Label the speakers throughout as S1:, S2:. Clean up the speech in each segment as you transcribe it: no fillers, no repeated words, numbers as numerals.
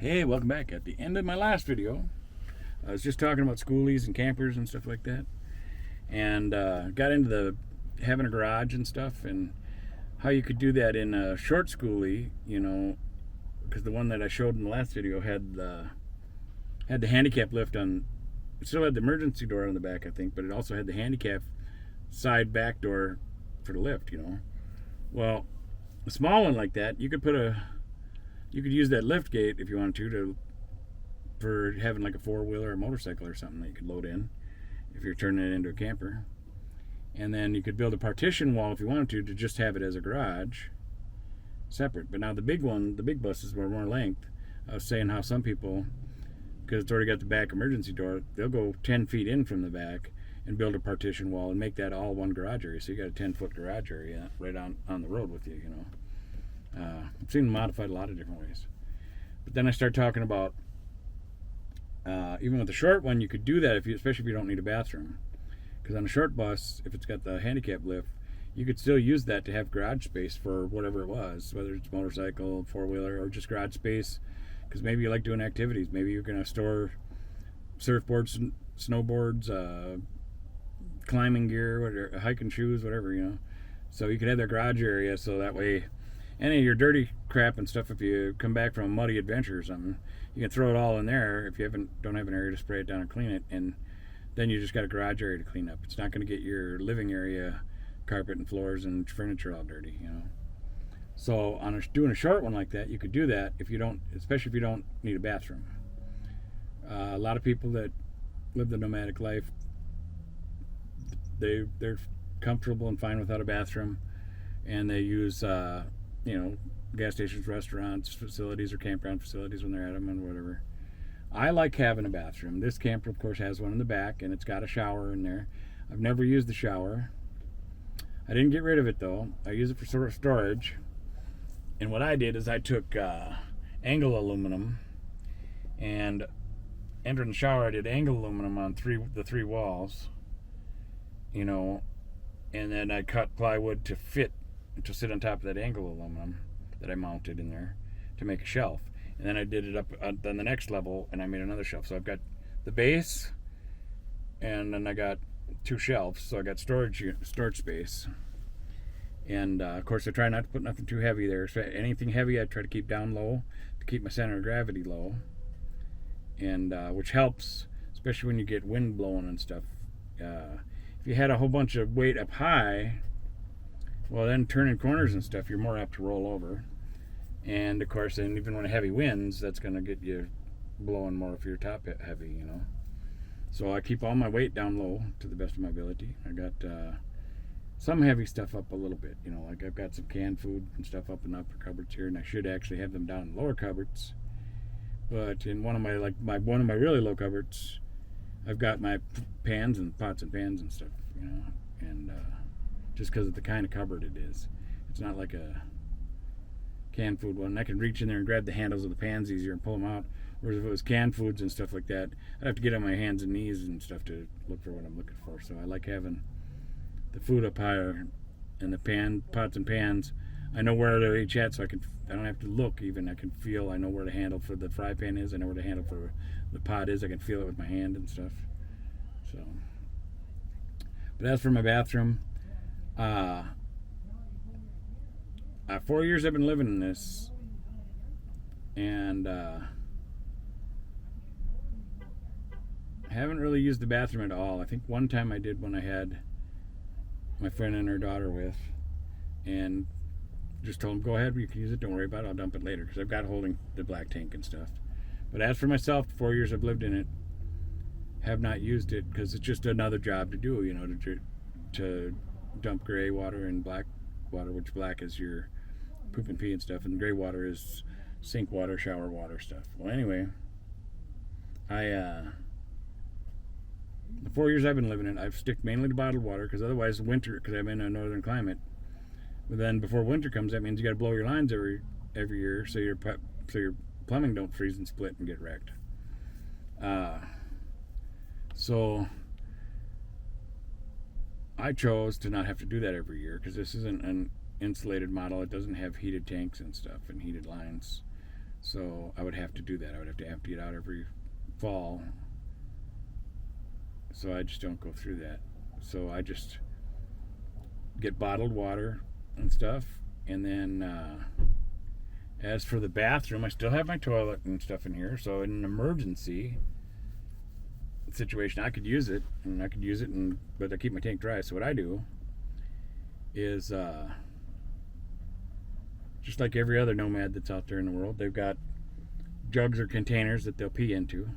S1: Hey, welcome back. At the end of my last video, I was just talking about schoolies and campers and stuff like that, and got into the having a garage and stuff, and how you could do that in a short schoolie, because the one that I showed in the last video had the handicap lift on. It still had the emergency door on the back, I think, but it also had the handicap side back door for the lift. Well, a small one like that, you could use that lift gate if you wanted for having like a four-wheeler or motorcycle or something that you could load in if you're turning it into a camper. And then you could build a partition wall if you wanted to just have it as a garage separate. But now the big buses were more length. I was saying how some people, because it's already got the back emergency door, they'll go 10 feet in from the back and build a partition wall and make that all one garage area. So you got a 10-foot garage area right on the road with you, I've seen them modified a lot of different ways. But then I start talking about even with the short one, you could do that especially if you don't need a bathroom. Because on a short bus, if it's got the handicap lift, you could still use that to have garage space for whatever it was, whether it's motorcycle, four-wheeler, or just garage space. Because maybe you like doing activities. Maybe you're going to store surfboards, snowboards, climbing gear, whatever, hiking shoes, whatever, So you could have that garage area so that way any of your dirty crap and stuff, if you come back from a muddy adventure or something, you can throw it all in there if you don't have an area to spray it down and clean it, and then you just got a garage area to clean up. It's not going to get your living area carpet and floors and furniture all dirty, So doing a short one like that, you could do that especially if you don't need a bathroom. A lot of people that live the nomadic life, they're comfortable and fine without a bathroom, and they use gas stations, restaurants, facilities, or campground facilities when they're at them and whatever. I like having a bathroom. This camper, of course, has one in the back, and it's got a shower in there. I've never used the shower. I didn't get rid of it, though. I use it for sort of storage. And what I did is I took angle aluminum, and entering the shower, I did angle aluminum on the three walls, and then I cut plywood to sit on top of that angle aluminum that I mounted in there to make a shelf. And then I did it up on the next level, and I made another shelf. So I've got the base, and then I got two shelves. So I got storage space. And of course, I try not to put nothing too heavy there. So anything heavy, I try to keep down low to keep my center of gravity low, and which helps, especially when you get wind blowing and stuff. If you had a whole bunch of weight up high, well, then turning corners and stuff, you're more apt to roll over. And of course, then even when heavy winds, that's going to get you blowing more if you're top heavy, So I keep all my weight down low to the best of my ability. I got some heavy stuff up a little bit, like I've got some canned food and stuff up in the upper cupboards here, and I should actually have them down in the lower cupboards. But in one of my really low cupboards, I've got my pans and pots and pans and stuff, and just because of the kind of cupboard it is. It's not like a canned food one. I can reach in there and grab the handles of the pans easier and pull them out. Whereas if it was canned foods and stuff like that, I'd have to get on my hands and knees and stuff to look for what I'm looking for. So I like having the food up higher, and the pots and pans, I know where they're each at, so I don't have to look even. I can feel, I know where the handle for the fry pan is, I know where the handle for the pot is, I can feel it with my hand and stuff. So, but as for my bathroom, 4 years I've been living in this, and I haven't really used the bathroom at all. I think one time I did when I had my friend and her daughter with, and just told them, go ahead, you can use it, don't worry about it, I'll dump it later, because I've got holding the black tank and stuff. But as for myself, 4 years I've lived in it, have not used it, because it's just another job to do, to dump gray water and black water, which black is your poop and pee and stuff, and gray water is sink water, shower water stuff. Well, anyway, the 4 years I've been living in it, I've stick mainly to bottled water, because otherwise winter, because I'm in a northern climate, but then before winter comes, that means you got to blow your lines every year, so your plumbing don't freeze and split and get wrecked. So I chose to not have to do that every year, because this isn't an insulated model. It doesn't have heated tanks and stuff and heated lines. So I would have to do that. I would have to empty it out every fall. So I just don't go through that. So I just get bottled water and stuff. And then as for the bathroom, I still have my toilet and stuff in here. So in an emergency situation, I could use it, but I keep my tank dry. So what I do is just like every other nomad that's out there in the world, they've got jugs or containers that they'll pee into,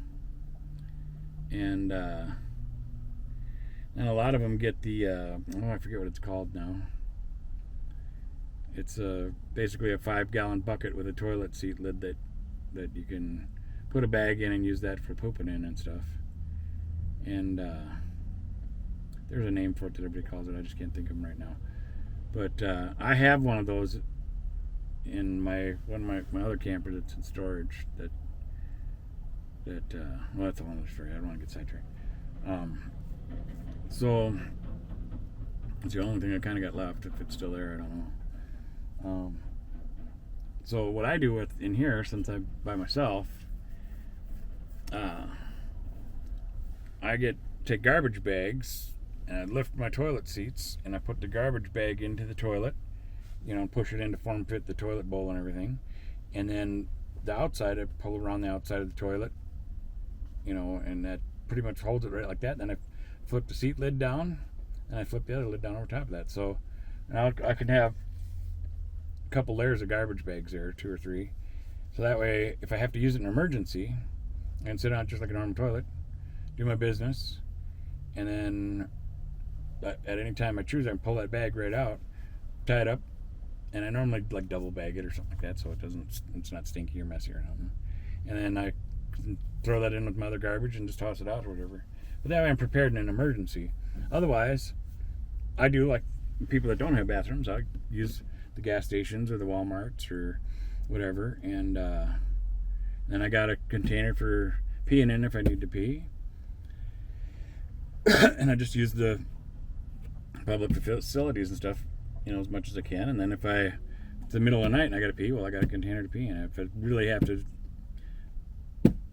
S1: and a lot of them get the I forget what it's called now. It's basically a 5-gallon bucket with a toilet seat lid that you can put a bag in and use that for pooping in and stuff. And there's a name for it that everybody calls it. I just can't think of them right now. But I have one of those in one of my other camper that's in storage. Well, that's a whole other story. I don't want to get sidetracked. So it's the only thing I kind of got left. If it's still there, I don't know. So what I do in here, since I'm by myself, I take garbage bags and I lift my toilet seats and I put the garbage bag into the toilet, and push it in to form fit the toilet bowl and everything. And then the outside, I pull around the outside of the toilet, and that pretty much holds it right like that. Then I flip the seat lid down and I flip the other lid down over top of that. So now I can have a couple layers of garbage bags there, 2 or 3. So that way, if I have to use it in an emergency, I can sit on it just like a normal toilet, do my business, and then at any time I choose, I can pull that bag right out, tie it up, and I normally like double bag it or something like that, so it's not stinky or messy or nothing. And then I throw that in with my other garbage and just toss it out or whatever. But that way I'm prepared in an emergency. Otherwise, I do like people that don't have bathrooms. I use the gas stations or the Walmarts or whatever, and then I got a container for peeing in if I need to pee. And I just use the public facilities and stuff, as much as I can. And then if it's the middle of the night and I got to pee, well, I got a container to pee in. If I really have to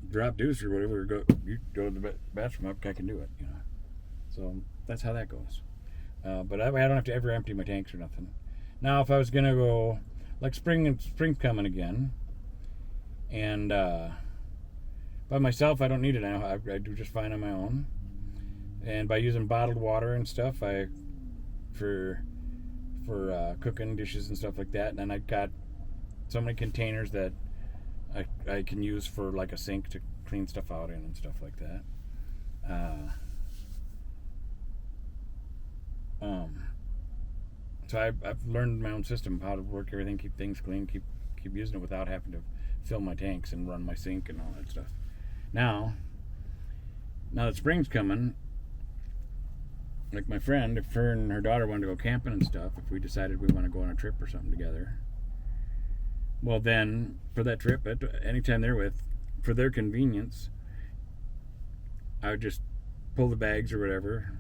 S1: drop deuce or whatever, or go to the bathroom, I can do it, So that's how that goes. But I don't have to ever empty my tanks or nothing. Now, if I was gonna go, like spring's coming again, and by myself, I don't need it now. I do just fine on my own. And by using bottled water and stuff, for cooking dishes and stuff like that. And then I got so many containers that I can use for like a sink to clean stuff out in and stuff like that. So I've learned my own system, how to work everything, keep things clean, keep using it without having to fill my tanks and run my sink and all that stuff. Now that spring's coming, like my friend, if her and her daughter wanted to go camping and stuff, if we decided we want to go on a trip or something together, well then, for that trip, anytime they're with, for their convenience, I would just pull the bags or whatever,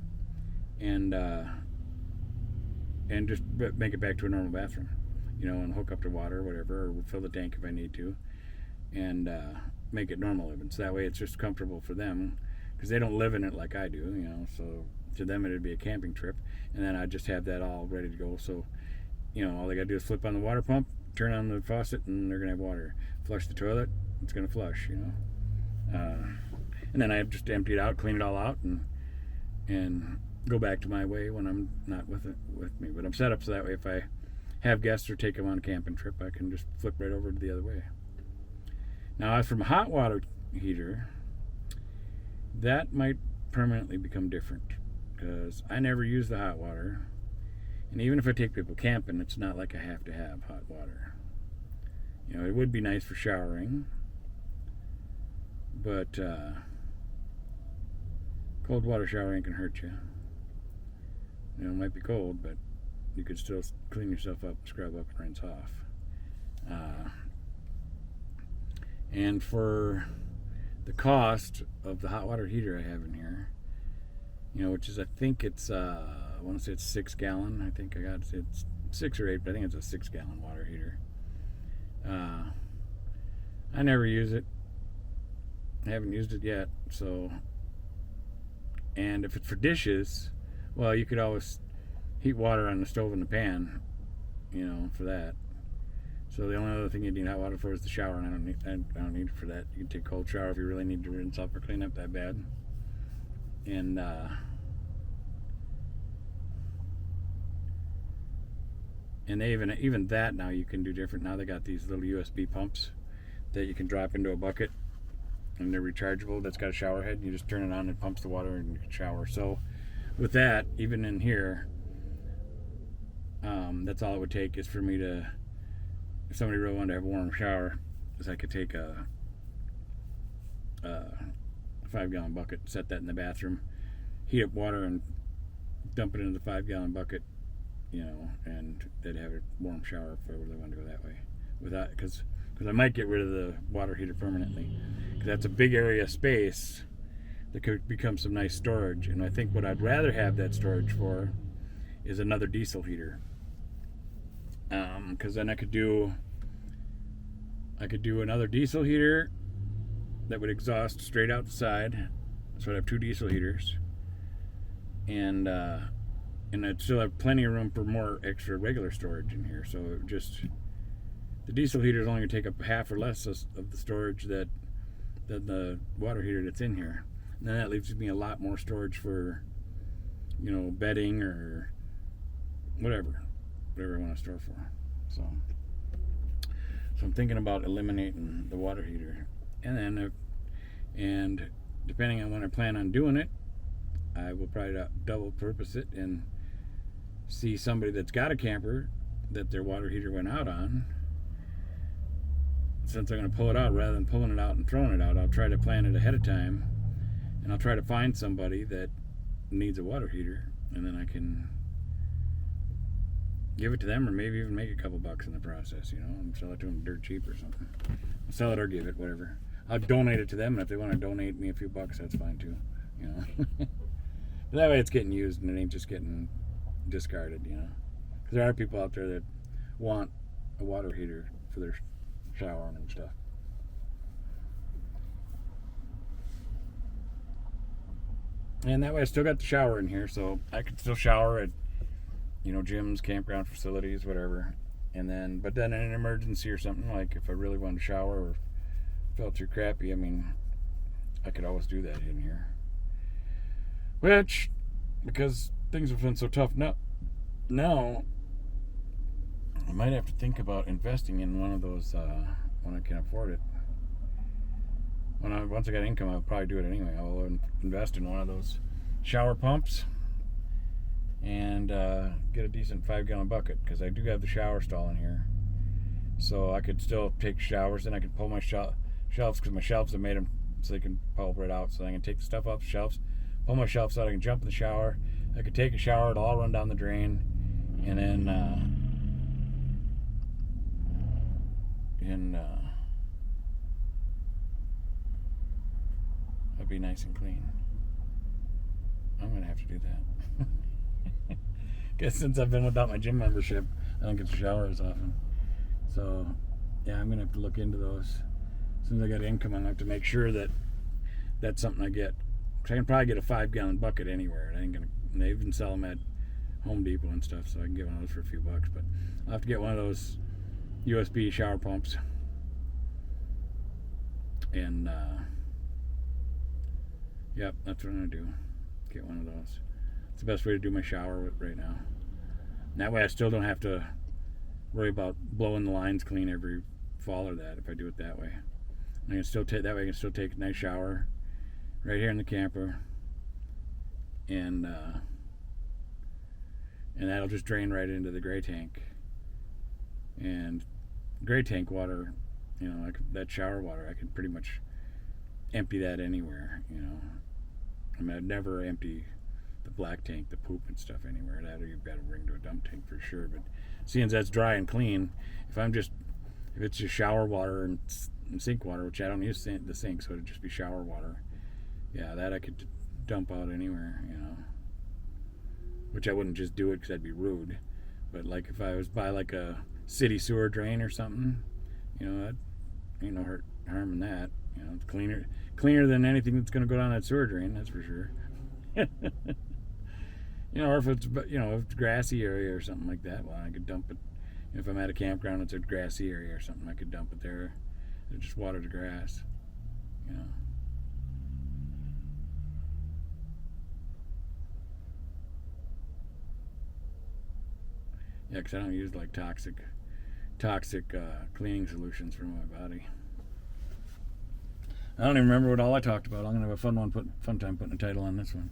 S1: and just make it back to a normal bathroom, and hook up to water or whatever, or fill the tank if I need to, and make it normal living. So that way it's just comfortable for them, because they don't live in it like I do, so to them it'd be a camping trip, and then I just have that all ready to go. So all they gotta do is flip on the water pump, turn on the faucet, and they're gonna have water. Flush the toilet, it's gonna flush, and then I just empty it out, clean it all out, and go back to my way when I'm not with me. But I'm set up so that way if I have guests or take them on a camping trip, I can just flip right over to the other way. Now, as from a hot water heater, that might permanently become different, because I never use the hot water, and even if I take people camping, it's not like I have to have hot water. It would be nice for showering, but cold water showering can hurt you. It might be cold, but you could still clean yourself up, scrub up, and rinse off. And for the cost of the hot water heater I have in here, which is, I think it's, I want to say it's 6 gallon. I think I got it's 6 or 8, but I think it's a 6 gallon water heater. I never use it. I haven't used it yet. So, and if it's for dishes, well, you could always heat water on the stove and the pan, for that. So the only other thing you need hot water for is the shower, and I don't need it for that. You can take a cold shower if you really need to rinse off or clean up that bad. And they even that now you can do different. Now they got these little USB pumps that you can drop into a bucket, and they're rechargeable. That's got a shower head. You just turn it on, and it pumps the water, and you can shower. So with that, even in here, that's all it would take is for me to, if somebody really wanted to have a warm shower, is I could take a 5-gallon bucket, set that in the bathroom, heat up water, and dump it into the 5-gallon bucket, and they'd have a warm shower if I really wanted to go that way. Without, because I might get rid of the water heater permanently, because that's a big area of space that could become some nice storage. And I think what I'd rather have that storage for is another diesel heater, because then I could do another diesel heater that would exhaust straight out the side, so I'd have 2 diesel heaters, and I'd still have plenty of room for more extra regular storage in here. So it just, the diesel heater is only going to take up half or less of the storage than the water heater that's in here. And then that leaves me a lot more storage for, bedding or whatever I want to store for. So I'm thinking about eliminating the water heater, and then and depending on when I plan on doing it, I will probably double purpose it and see somebody that's got a camper that their water heater went out on. Since I'm going to pull it out, rather than pulling it out and throwing it out, I'll try to plan it ahead of time, and I'll try to find somebody that needs a water heater, and then I can give it to them, or maybe even make a couple bucks in the process, and sell it to them dirt cheap or something. I'll sell it or give it, whatever. I'll donate it to them, and if they want to donate me a few bucks, that's fine too, But that way it's getting used, and it ain't just getting discarded, Because there are people out there that want a water heater for their showering and stuff. And that way I still got the shower in here, so I could still shower at, gyms, campground facilities, whatever. And but then in an emergency or something, like if I really wanted to shower or felt too crappy, I could always do that in here. Which, because things have been so tough now I might have to think about investing in one of those when I can afford it. Once I got income, I'll probably do it anyway. I'll invest in one of those shower pumps and get a decent 5-gallon bucket, because I do have the shower stall in here, so I could still take showers. Then I could pull my shelves, because my shelves, I made them so they can pull right out, so I can take the stuff off the shelves, pull my shelves out, I can jump in the shower, I could take a shower, it'll all run down the drain, and then it'll be nice and clean. I'm gonna have to do that. Guess since I've been without my gym membership, I don't get to shower as often. So yeah, I'm gonna have to look into those. As soon as I got income, I'm gonna have to make sure that that's something I get. Cause I can probably get a 5-gallon bucket anywhere. They even sell them at Home Depot and stuff, so I can get one of those for a few bucks. But I'll have to get one of those USB shower pumps, and yep, that's what I'm gonna do. Get one of those. It's the best way to do my shower right now. And that way I still don't have to worry about blowing the lines clean every fall or that, if I do it that way. And I can still take that way. I can still take a nice shower right here in the camper, and that'll just drain right into the gray tank. And gray tank water, that shower water, I can pretty much empty that anywhere. I'd never empty the black tank, the poop and stuff anywhere. That, or you've got to bring to a dump tank for sure. But seeing as that's dry and clean, if it's just shower water and sink water, which I don't use the sink, so it'd just be shower water. Yeah, that I could dump out anywhere, Which I wouldn't just do it because that'd be rude. But like if I was by like a city sewer drain or something, that ain't no hurt harm in that. It's cleaner than anything that's going to go down that sewer drain. That's for sure. Or if it's if it's a grassy area or something like that, well, I could dump it. If I'm at a campground, it's a grassy area or something, I could dump it there. And just water the grass. Yeah, because I don't use like toxic cleaning solutions for my body. I don't even remember what all I talked about. I'm gonna have a fun time putting a title on this one.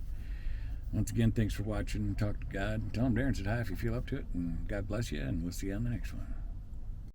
S1: Once again, thanks for watching. Talk to God. Tell him Darren said hi if you feel up to it, and God bless you, and we'll see you on the next one.